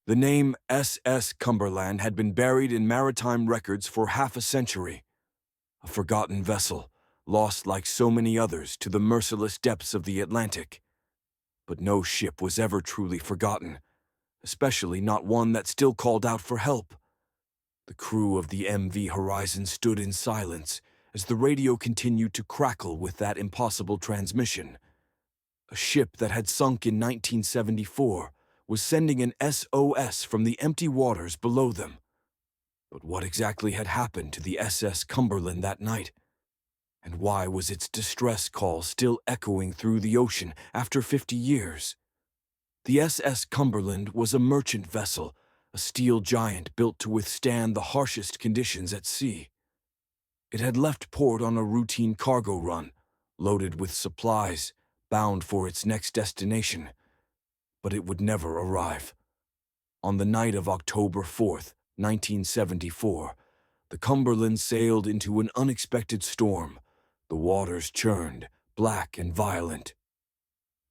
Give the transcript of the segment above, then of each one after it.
The name SS Cumberland had been buried in maritime records for half a century. A forgotten vessel, lost like so many others to the merciless depths of the Atlantic. But no ship was ever truly forgotten, especially not one that still called out for help. The crew of the MV Horizon stood in silence as the radio continued to crackle with that impossible transmission. A ship that had sunk in 1974 was sending an SOS from the empty waters below them. But what exactly had happened to the SS Cumberland that night? And why was its distress call still echoing through the ocean after 50 years? The SS Cumberland was a merchant vessel, a steel giant built to withstand the harshest conditions at sea. It had left port on a routine cargo run, loaded with supplies, bound for its next destination. But it would never arrive. On the night of October 4th, 1974, the Cumberland sailed into an unexpected storm. The waters churned, black and violent.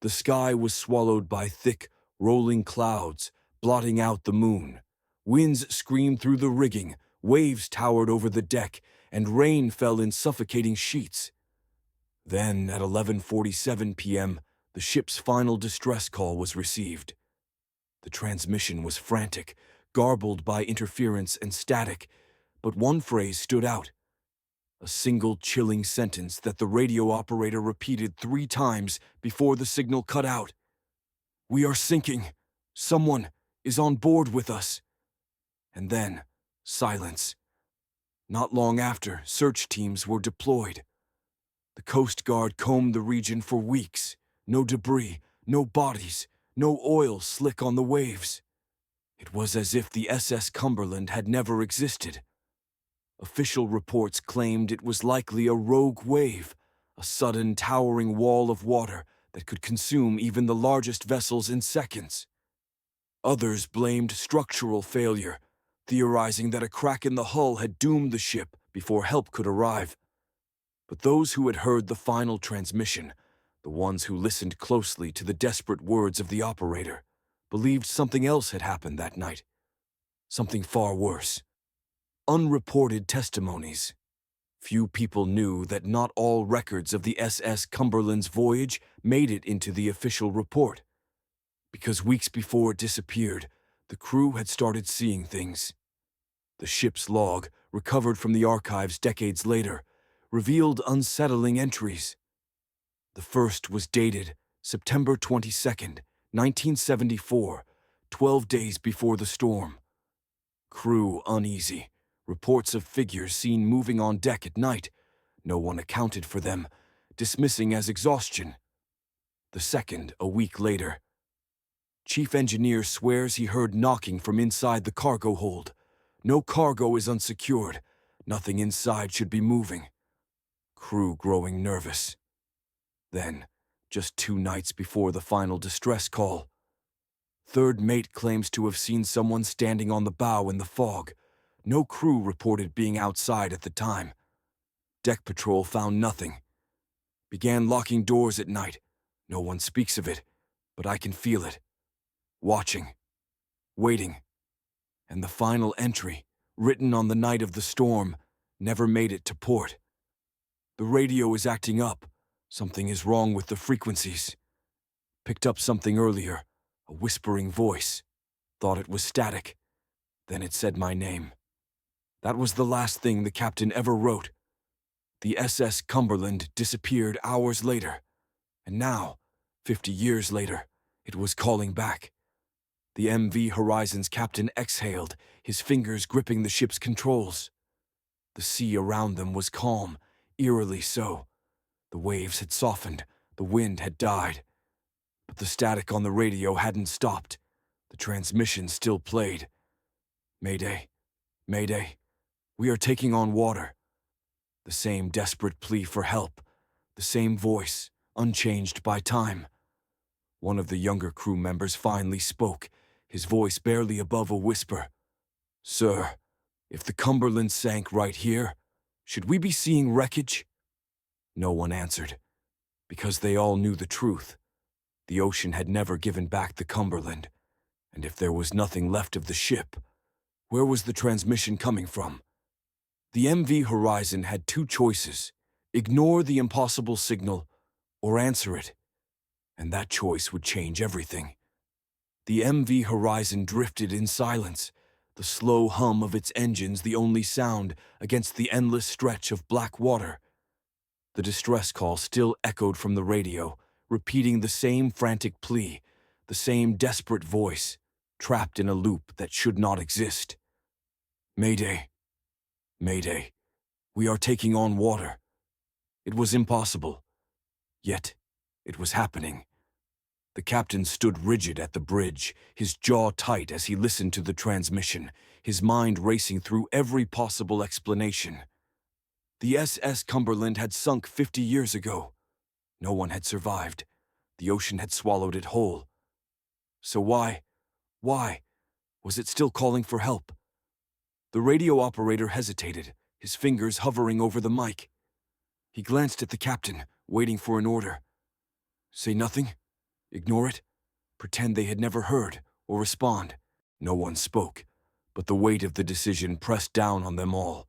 The sky was swallowed by thick, rolling clouds, blotting out the moon. Winds screamed through the rigging, waves towered over the deck, and rain fell in suffocating sheets. Then, at 11:47 p.m., the ship's final distress call was received. The transmission was frantic, garbled by interference and static, but one phrase stood out. A single chilling sentence that the radio operator repeated 3 times before the signal cut out. "We are sinking. Someone is on board with us." And then, silence. Not long after, search teams were deployed. The Coast Guard combed the region for weeks. No debris, no bodies, no oil slick on the waves. It was as if the SS Cumberland had never existed. Official reports claimed it was likely a rogue wave, a sudden towering wall of water that could consume even the largest vessels in seconds. Others blamed structural failure, theorizing that a crack in the hull had doomed the ship before help could arrive. But those who had heard the final transmission, the ones who listened closely to the desperate words of the operator, believed something else had happened that night. Something far worse. Unreported testimonies. Few people knew that not all records of the SS Cumberland's voyage made it into the official report. Because weeks before it disappeared, the crew had started seeing things. The ship's log, recovered from the archives decades later, revealed unsettling entries. The first was dated September 22nd, 1974, 12 days before the storm. Crew uneasy, reports of figures seen moving on deck at night. No one accounted for them, dismissing as exhaustion. The second, a week later. Chief engineer swears he heard knocking from inside the cargo hold. No cargo is unsecured. Nothing inside should be moving. Crew growing nervous. Then, just 2 nights before the final distress call, third mate claims to have seen someone standing on the bow in the fog. No crew reported being outside at the time. Deck patrol found nothing. Began locking doors at night. No one speaks of it, but I can feel it. Watching. Waiting. And the final entry, written on the night of the storm, never made it to port. The radio is acting up. Something is wrong with the frequencies. Picked up something earlier, a whispering voice. Thought it was static. Then it said my name. That was the last thing the captain ever wrote. The SS Cumberland disappeared hours later. And now, 50 years later, it was calling back. The MV Horizon's captain exhaled, his fingers gripping the ship's controls. The sea around them was calm, eerily so. The waves had softened, the wind had died. But the static on the radio hadn't stopped. The transmission still played. "Mayday, Mayday, we are taking on water." The same desperate plea for help, the same voice, unchanged by time. One of the younger crew members finally spoke, his voice barely above a whisper. "Sir, if the Cumberland sank right here, should we be seeing wreckage?" No one answered, because they all knew the truth. The ocean had never given back the Cumberland, And if there was nothing left of the ship, where was the transmission coming from? The MV Horizon had two choices: ignore the impossible signal or answer it, and that choice would change everything. The MV Horizon drifted in silence, the slow hum of its engines the only sound against the endless stretch of black water. The distress call still echoed from the radio, repeating the same frantic plea, the same desperate voice, trapped in a loop that should not exist. Mayday. Mayday. We are taking on water. It was impossible. Yet, it was happening. The captain stood rigid at the bridge, his jaw tight as he listened to the transmission, his mind racing through every possible explanation. The SS Cumberland had sunk 50 years ago. No one had survived. The ocean had swallowed it whole. So why was it still calling for help? The radio operator hesitated, his fingers hovering over the mic. He glanced at the captain, waiting for an order. Say nothing? Ignore it? Pretend they had never heard, or respond? No one spoke, but the weight of the decision pressed down on them all.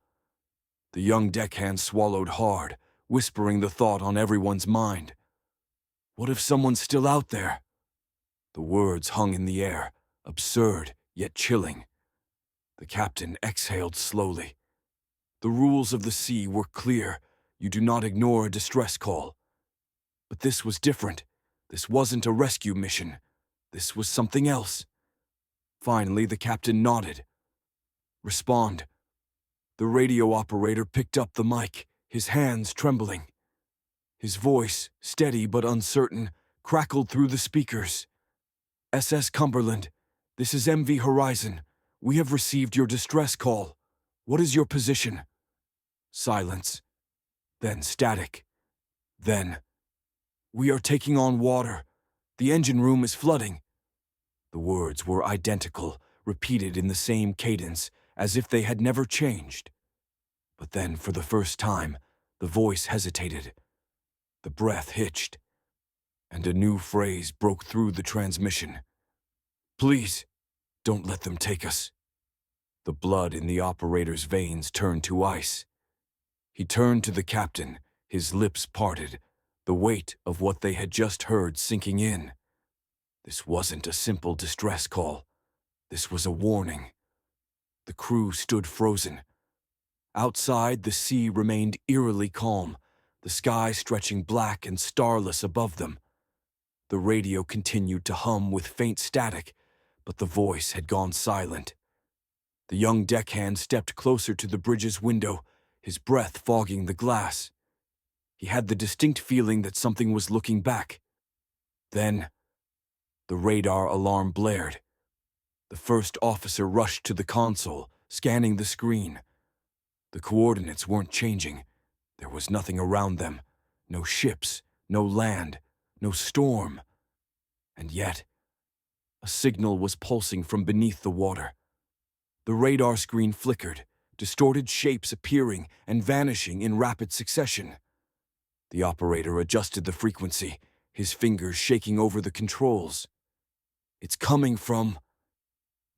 The young deckhand swallowed hard, whispering the thought on everyone's mind. What if someone's still out there? The words hung in the air, absurd yet chilling. The captain exhaled slowly. The rules of the sea were clear. You do not ignore a distress call. But this was different. This wasn't a rescue mission. This was something else. Finally, the captain nodded. Respond. The radio operator picked up the mic, his hands trembling. His voice, steady but uncertain, crackled through the speakers. SS Cumberland, this is MV Horizon. We have received your distress call. What is your position? Silence. Then static. Then, we are taking on water. The engine room is flooding. The words were identical, repeated in the same cadence, as if they had never changed. But then, for the first time, the voice hesitated. The breath hitched, and a new phrase broke through the transmission. Please, don't let them take us. The blood in the operator's veins turned to ice. He turned to the captain, his lips parted, the weight of what they had just heard sinking in. This wasn't a simple distress call. This was a warning. The crew stood frozen. Outside, the sea remained eerily calm, the sky stretching black and starless above them. The radio continued to hum with faint static, but the voice had gone silent. The young deckhand stepped closer to the bridge's window, his breath fogging the glass. He had the distinct feeling that something was looking back. Then, the radar alarm blared. The first officer rushed to the console, scanning the screen. The coordinates weren't changing. There was nothing around them. No ships, no land, no storm. And yet, a signal was pulsing from beneath the water. The radar screen flickered, distorted shapes appearing and vanishing in rapid succession. The operator adjusted the frequency, his fingers shaking over the controls. It's coming from...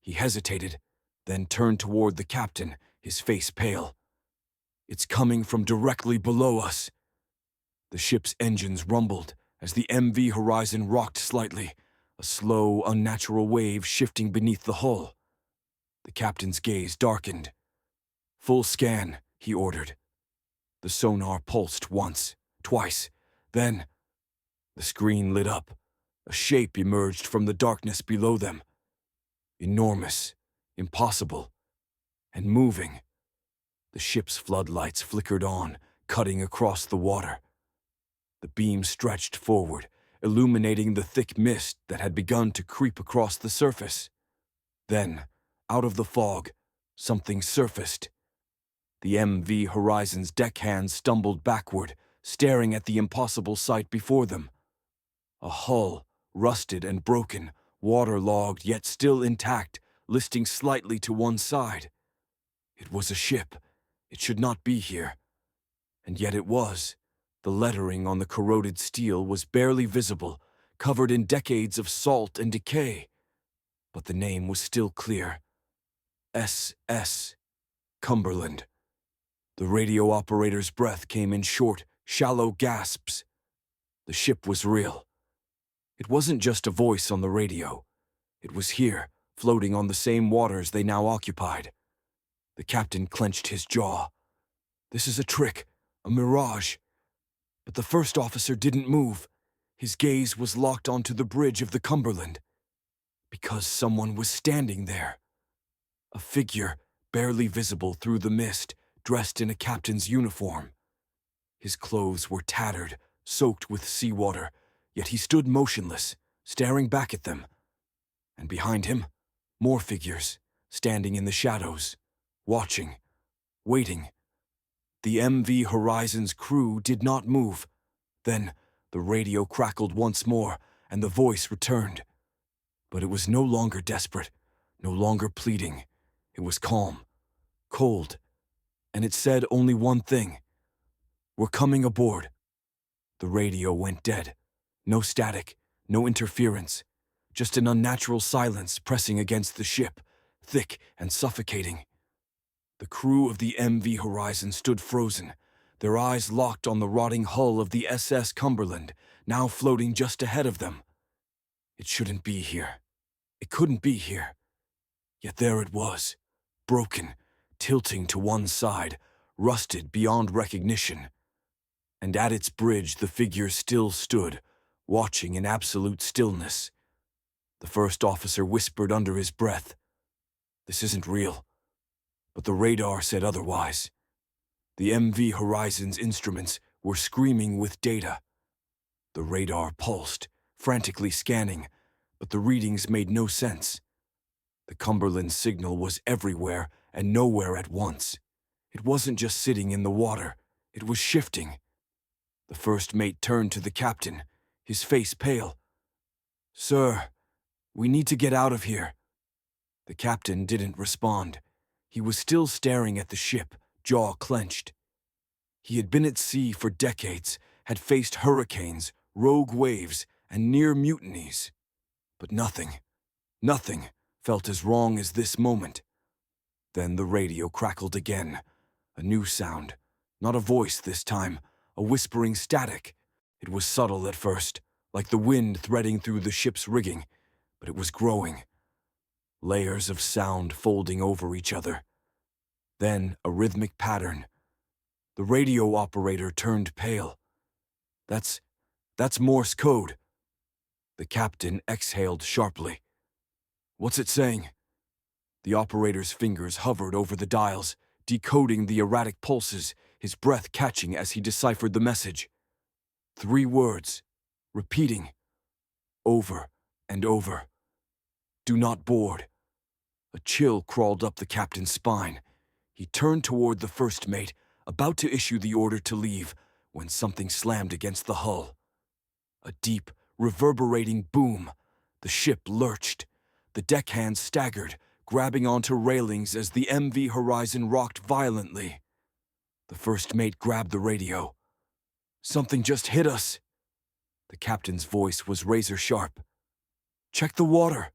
He hesitated, then turned toward the captain, his face pale. It's coming from directly below us. The ship's engines rumbled as the MV Horizon rocked slightly, a slow, unnatural wave shifting beneath the hull. The captain's gaze darkened. Full scan, he ordered. The sonar pulsed once, twice, then... The screen lit up. A shape emerged from the darkness below them. Enormous, impossible, and moving. The ship's floodlights flickered on, cutting across the water. The beam stretched forward, illuminating the thick mist that had begun to creep across the surface. Then, out of the fog, something surfaced. The MV Horizon's deckhands stumbled backward, staring at the impossible sight before them. A hull, rusted and broken, waterlogged yet still intact, listing slightly to one side. It was a ship. It should not be here. And yet it was. The lettering on the corroded steel was barely visible, covered in decades of salt and decay. But the name was still clear. SS Cumberland. The radio operator's breath came in short, shallow gasps. The ship was real. It wasn't just a voice on the radio. It was here, floating on the same waters they now occupied. The captain clenched his jaw. This is a trick, a mirage. But the first officer didn't move. His gaze was locked onto the bridge of the Cumberland. Because someone was standing there. A figure, barely visible through the mist, dressed in a captain's uniform. His clothes were tattered, soaked with seawater, yet he stood motionless, staring back at them. And behind him, more figures, standing in the shadows, watching, waiting. The MV Horizon's crew did not move. Then, the radio crackled once more, and the voice returned. But it was no longer desperate, no longer pleading. It was calm, cold, and it said only one thing. We're coming aboard. The radio went dead. No static, no interference. Just an unnatural silence pressing against the ship, thick and suffocating. The crew of the MV Horizon stood frozen, their eyes locked on the rotting hull of the SS Cumberland, now floating just ahead of them. It shouldn't be here. It couldn't be here. Yet there it was, broken, tilting to one side, rusted beyond recognition. And at its bridge the figure still stood, watching in absolute stillness. The first officer whispered under his breath, "This isn't real." But the radar said otherwise. The MV Horizon's instruments were screaming with data. The radar pulsed, frantically scanning, but the readings made no sense. The Cumberland's signal was everywhere and nowhere at once. It wasn't just sitting in the water, it was shifting. The first mate turned to the captain, his face pale. "Sir, we need to get out of here." The captain didn't respond. He was still staring at the ship, jaw clenched. He had been at sea for decades, had faced hurricanes, rogue waves, and near mutinies. But nothing felt as wrong as this moment. Then the radio crackled again. A new sound. Not a voice this time, a whispering static. It was subtle at first, like the wind threading through the ship's rigging, but it was growing. Layers of sound folding over each other. Then a rhythmic pattern. The radio operator turned pale. That's Morse code." The captain exhaled sharply. "What's it saying?" The operator's fingers hovered over the dials, decoding the erratic pulses, his breath catching as he deciphered the message. 3 words, repeating, over and over. "Do not board." A chill crawled up the captain's spine. He turned toward the first mate, about to issue the order to leave, when something slammed against the hull. A deep, reverberating boom. The ship lurched. The deckhands staggered, grabbing onto railings as the MV Horizon rocked violently. The first mate grabbed the radio. "Something just hit us." The captain's voice was razor-sharp. "Check the water."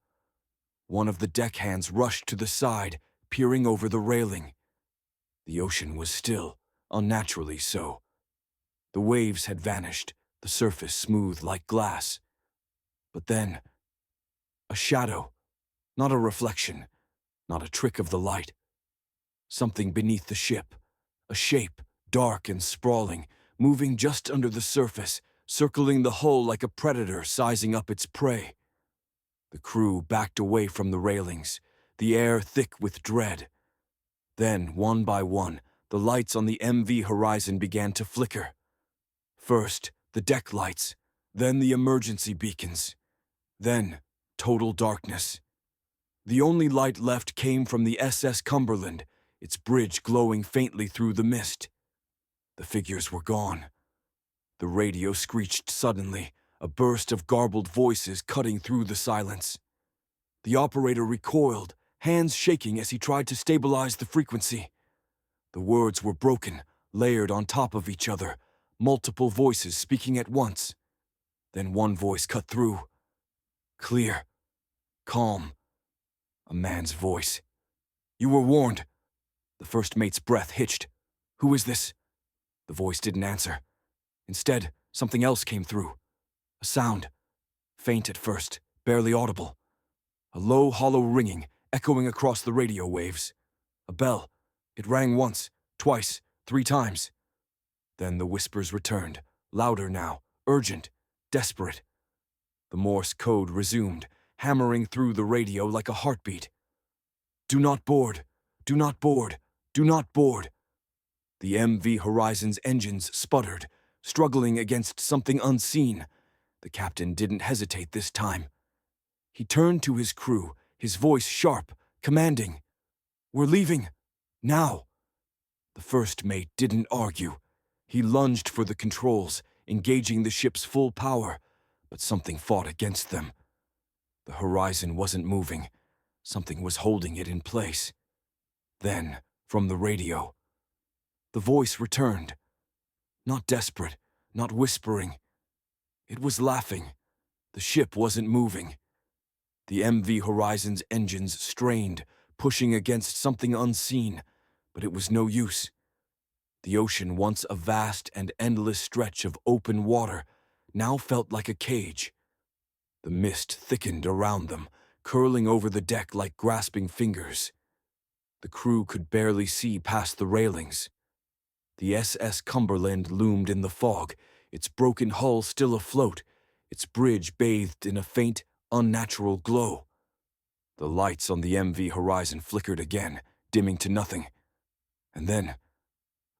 One of the deckhands rushed to the side, peering over the railing. The ocean was still, unnaturally so. The waves had vanished, the surface smooth like glass. But then, a shadow, not a reflection, not a trick of the light. Something beneath the ship, a shape, dark and sprawling, moving just under the surface, circling the hull like a predator sizing up its prey. The crew backed away from the railings, the air thick with dread. Then, one by one, the lights on the MV Horizon began to flicker. First, the deck lights, then the emergency beacons, then total darkness. The only light left came from the SS Cumberland, its bridge glowing faintly through the mist. The figures were gone. The radio screeched suddenly, a burst of garbled voices cutting through the silence. The operator recoiled, hands shaking as he tried to stabilize the frequency. The words were broken, layered on top of each other, multiple voices speaking at once. Then one voice cut through. Clear, calm, A man's voice. "You were warned." The first mate's breath hitched. "Who is this?" The voice didn't answer. Instead, something else came through. A sound. Faint at first, barely audible. A low, hollow ringing, echoing across the radio waves. A bell. It rang once, twice, 3 times. Then the whispers returned, louder now, urgent, desperate. The Morse code resumed, hammering through the radio like a heartbeat. "Do not board! Do not board! Do not board!" The MV Horizon's engines sputtered, struggling against something unseen. The captain didn't hesitate this time. He turned to his crew, his voice sharp, commanding. "We're leaving! Now!" The first mate didn't argue. He lunged for the controls, engaging the ship's full power, but something fought against them. The Horizon wasn't moving. Something was holding it in place. Then, from the radio, the voice returned. Not desperate, not whispering. It was laughing. The ship wasn't moving. The MV Horizon's engines strained, pushing against something unseen, but it was no use. The ocean, once a vast and endless stretch of open water, now felt like a cage. The mist thickened around them, curling over the deck like grasping fingers. The crew could barely see past the railings. The SS Cumberland loomed in the fog, its broken hull still afloat, its bridge bathed in a faint, unnatural glow. The lights on the MV Horizon flickered again, dimming to nothing. And then,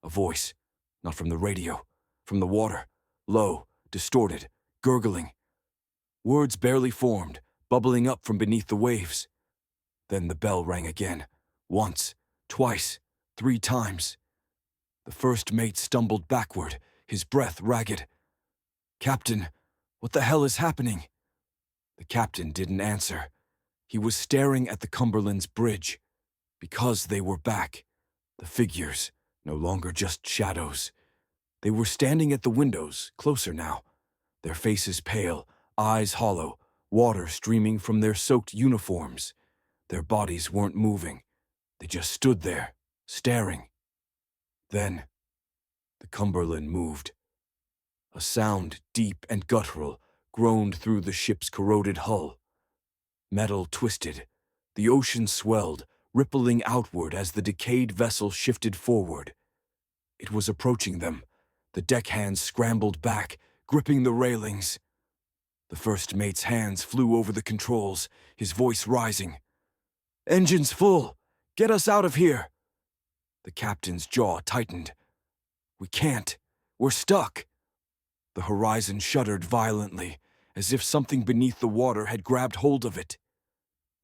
a voice, not from the radio, from the water, low, distorted, gurgling. Words barely formed, bubbling up from beneath the waves. Then the bell rang again, once, twice, 3 times. The first mate stumbled backward, his breath ragged. "Captain, what the hell is happening?" The captain didn't answer. He was staring at the Cumberland's bridge. Because they were back, the figures, no longer just shadows. They were standing at the windows, closer now, their faces pale, eyes hollow, water streaming from their soaked uniforms. Their bodies weren't moving. They just stood there, staring. Then, the Cumberland moved. A sound, deep and guttural, groaned through the ship's corroded hull. Metal twisted. The ocean swelled, rippling outward as the decayed vessel shifted forward. It was approaching them. The deckhands scrambled back, gripping the railings. The first mate's hands flew over the controls, his voice rising. "Engines full! Get us out of here!" The captain's jaw tightened. "We can't. We're stuck." The Horizon shuddered violently, as if something beneath the water had grabbed hold of it.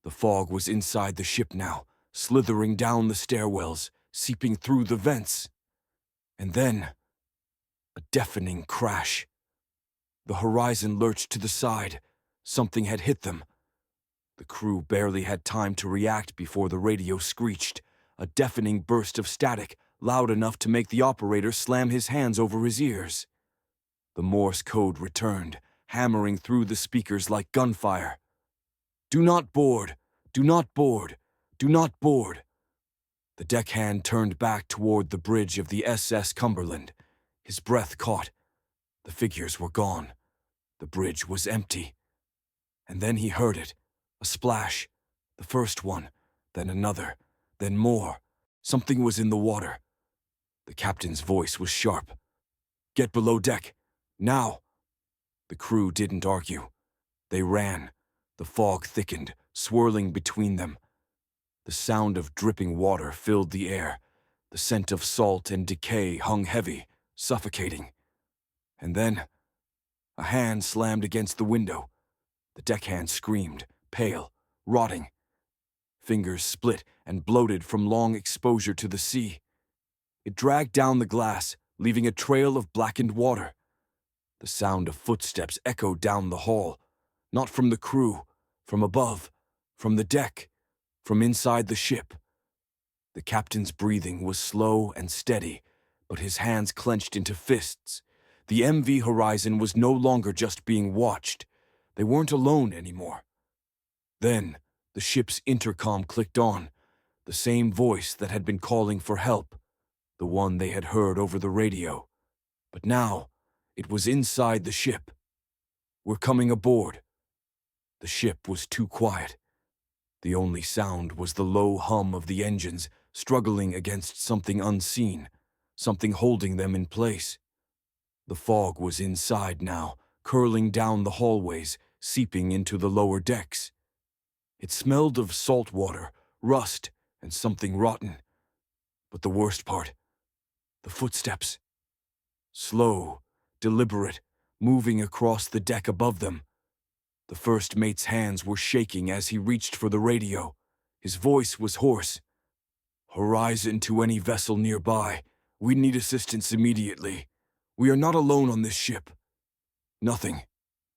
The fog was inside the ship now, slithering down the stairwells, seeping through the vents. And then, a deafening crash. The Horizon lurched to the side. Something had hit them. The crew barely had time to react before the radio screeched, a deafening burst of static, loud enough to make the operator slam his hands over his ears. The Morse code returned, hammering through the speakers like gunfire. "Do not board! Do not board! Do not board!" The deckhand turned back toward the bridge of the SS Cumberland. His breath caught. The figures were gone. The bridge was empty. And then he heard it. A splash. The first one, then another, then more. Something was in the water. The captain's voice was sharp. "Get below deck. Now!" The crew didn't argue. They ran. The fog thickened, swirling between them. The sound of dripping water filled the air. The scent of salt and decay hung heavy, suffocating. And then, a hand slammed against the window. The deckhand screamed, pale, rotting. Fingers split and bloated from long exposure to the sea. It dragged down the glass, leaving a trail of blackened water. The sound of footsteps echoed down the hall, not from the crew, from above, from the deck, from inside the ship. The captain's breathing was slow and steady, but his hands clenched into fists. The MV Horizon was no longer just being watched. They weren't alone anymore. Then, the the ship's intercom clicked on, the same voice that had been calling for help, the one they had heard over the radio. But now, it was inside the ship. "We're coming aboard." The ship was too quiet. The only sound was the low hum of the engines struggling against something unseen, something holding them in place. The fog was inside now, curling down the hallways, seeping into the lower decks. It smelled of salt water, rust, and something rotten. But the worst part, the footsteps. Slow, deliberate, moving across the deck above them. The first mate's hands were shaking as he reached for the radio. His voice was hoarse. "Horizon to any vessel nearby. We need assistance immediately. We are not alone on this ship." Nothing.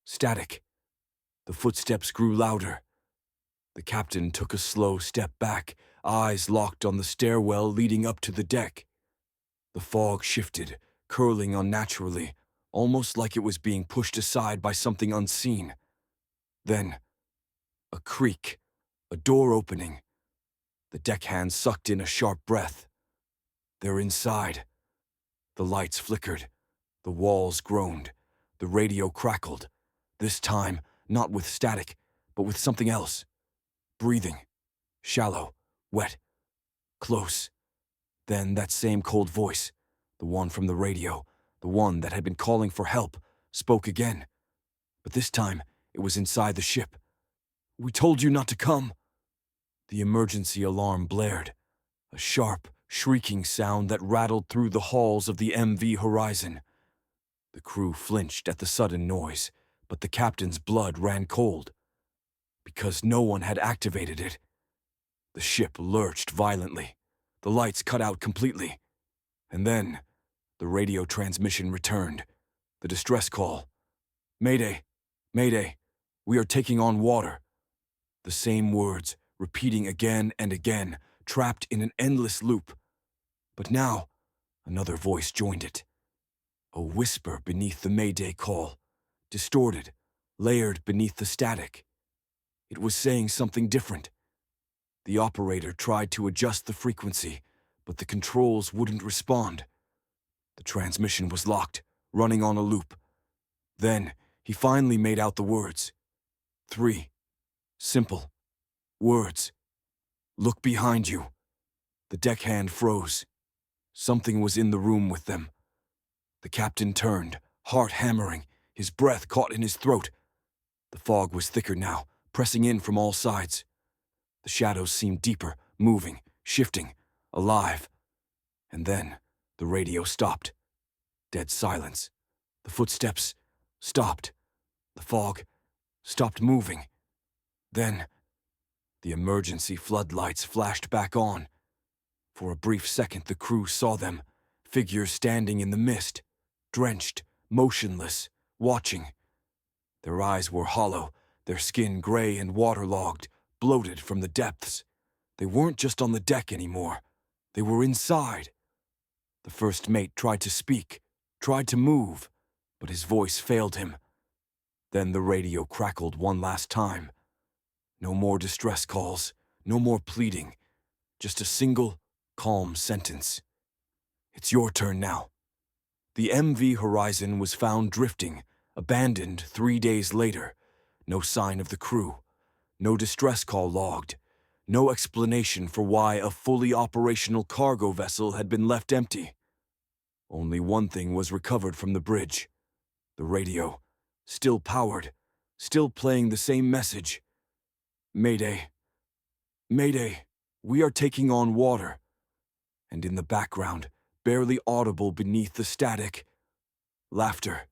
Static. The footsteps grew louder. The captain took a slow step back, eyes locked on the stairwell leading up to the deck. The fog shifted, curling unnaturally, almost like it was being pushed aside by something unseen. Then, a creak, a door opening. The deckhand sucked in a sharp breath. They're inside. The lights flickered. The walls groaned. The radio crackled. This time, not with static, but with something else. Breathing. Shallow. Wet. Close. Then that same cold voice, the one from the radio, the one that had been calling for help, spoke again. But this time, it was inside the ship. "We told you not to come." The emergency alarm blared, a sharp, shrieking sound that rattled through the halls of the MV Horizon. The crew flinched at the sudden noise, but the captain's blood ran cold. Because no one had activated it. The ship lurched violently. The lights cut out completely. And then, the radio transmission returned. The distress call. "Mayday! Mayday! We are taking on water." The same words, repeating again and again, trapped in an endless loop. But now, another voice joined it. A whisper beneath the Mayday call, distorted, layered beneath the static. It was saying something different. The operator tried to adjust the frequency, but the controls wouldn't respond. The transmission was locked, running on a loop. Then, he finally made out the words. 3. Simple. Words. "Look behind you." The deckhand froze. Something was in the room with them. The captain turned, heart hammering, his breath caught in his throat. The fog was thicker now, pressing in from all sides. The shadows seemed deeper, moving, shifting, alive. And then, the radio stopped. Dead silence. The footsteps stopped. The fog stopped moving. Then, the emergency floodlights flashed back on. For a brief second, the crew saw them, figures standing in the mist, drenched, motionless, watching. Their eyes were hollow, their skin gray and waterlogged, bloated from the depths. They weren't just on the deck anymore. They were inside. The first mate tried to speak, tried to move, but his voice failed him. Then the radio crackled one last time. No more distress calls, no more pleading, just a single, calm sentence. "It's your turn now." The MV Horizon was found drifting, abandoned 3 days later. No sign of the crew. No distress call logged. No explanation for why a fully operational cargo vessel had been left empty. Only one thing was recovered from the bridge. The radio. Still powered. Still playing the same message. "Mayday. Mayday. We are taking on water." And in the background, barely audible beneath the static, laughter.